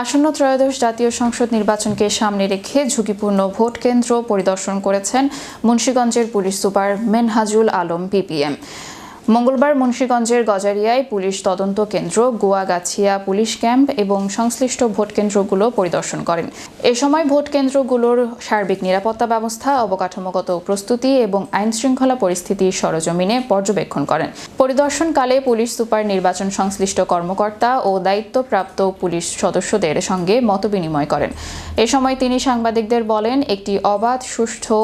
আসন্ন ত্রয়োদশ জাতীয় সংসদ নির্বাচনকে সামনে রেখে ঝুঁকিপূর্ণ ভোট কেন্দ্র পরিদর্শন করেছেন মুন্সিগঞ্জের police super Menhajul Alam PPM. মঙ্গলবার মুন্সিগঞ্জের গজারিয়ায় পুলিশ তদন্ত কেন্দ্র, গোয়াগাছিয়া পুলিশ ক্যাম্প এবং সংশ্লিষ্ট ভোট কেন্দ্রগুলো পরিদর্শন করেন। এ সময় ভোট কেন্দ্রগুলোর সার্বিক নিরাপত্তা ব্যবস্থা, অবকাঠামোগত প্রস্তুতি এবং আইনশৃঙ্খলা পরিস্থিতি সরেজমিনে পর্যবেক্ষণ করেন। পরিদর্শনকালে পুলিশ সুপার নির্বাচন সংশ্লিষ্ট কর্মকর্তা ও দায়িত্বপ্রাপ্ত পুলিশ সদস্যদের সঙ্গে মতবিনিময় করেন। এ সময় তিনি সাংবাদিকদের বলেন, একটি অবাধ, সুষ্ঠু,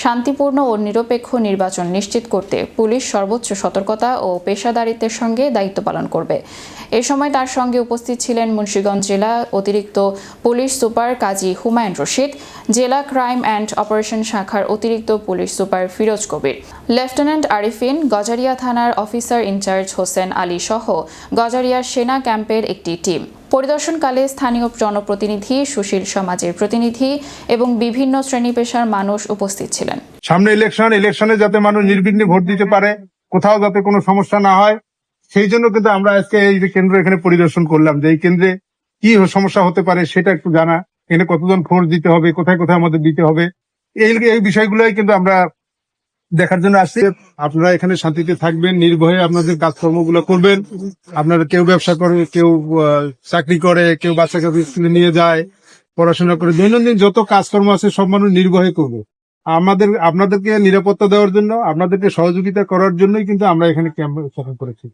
শান্তিপূর্ণ ও নিরপেক্ষ নির্বাচন নিশ্চিত করতে পুলিশ সর্বোচ্চ সতর্কতা ও পেশাদারিত্বের সঙ্গে দায়িত্ব পালন করবে। এ সময় তার সঙ্গে উপস্থিত ছিলেন মুন্সিগঞ্জ জেলা অতিরিক্ত পুলিশ সুপার কাজী হুমায়ুন রশিদ, জেলা ক্রাইম অ্যান্ড অপারেশন শাখার অতিরিক্ত পুলিশ সুপার ফিরোজ কবির, লেফটেন্যান্ট আরিফিন, গজারিয়া থানার অফিসার ইনচার্জ হোসেন আলী সহ গজারিয়ার সেনা ক্যাম্পের একটি টিম। পরিদর্শনকালে স্থানীয় জনপ্রতিনিধি, সুশীল সমাজের প্রতিনিধি এবং বিভিন্ন শ্রেণী পেশার মানুষ উপস্থিত ছিলেন। সামনে ইলেকশনে যাতে মানুষ নির্বিঘ্নে ভোট দিতে পারে, কোথাও যাতে কোনো সমস্যা না হয়, সেই জন্য কিন্তু আমরা আজকে এই যে কেন্দ্র এখানে পরিদর্শন করলাম, যে এই কেন্দ্রে কি সমস্যা হতে পারে সেটা একটু জানা, এখানে কতজন ভোট দিতে হবে, কোথায় কোথায় আমাদের দিতে হবে, এই বিষয়গুলোই কিন্তু আমরা দেখার জন্য আসছি। আপনারা এখানে শান্তিতে থাকবেন, নির্ভয়ে আপনাদের কাজকর্মগুলো করবেন। আপনারা কেউ ব্যবসা করে, কেউ চাকরি করে, কেউ বাচ্চা কাছে স্কুলে নিয়ে যায়, পড়াশোনা করে, দৈনন্দিন যত কাজকর্ম আছে সব মানুষ নির্ভয়ে করবে। আপনাদেরকে নিরাপত্তা দেওয়ার জন্য, আপনাদেরকে সহযোগিতা করার জন্যই কিন্তু আমরা এখানে ক্যাম্প স্থাপন করেছি।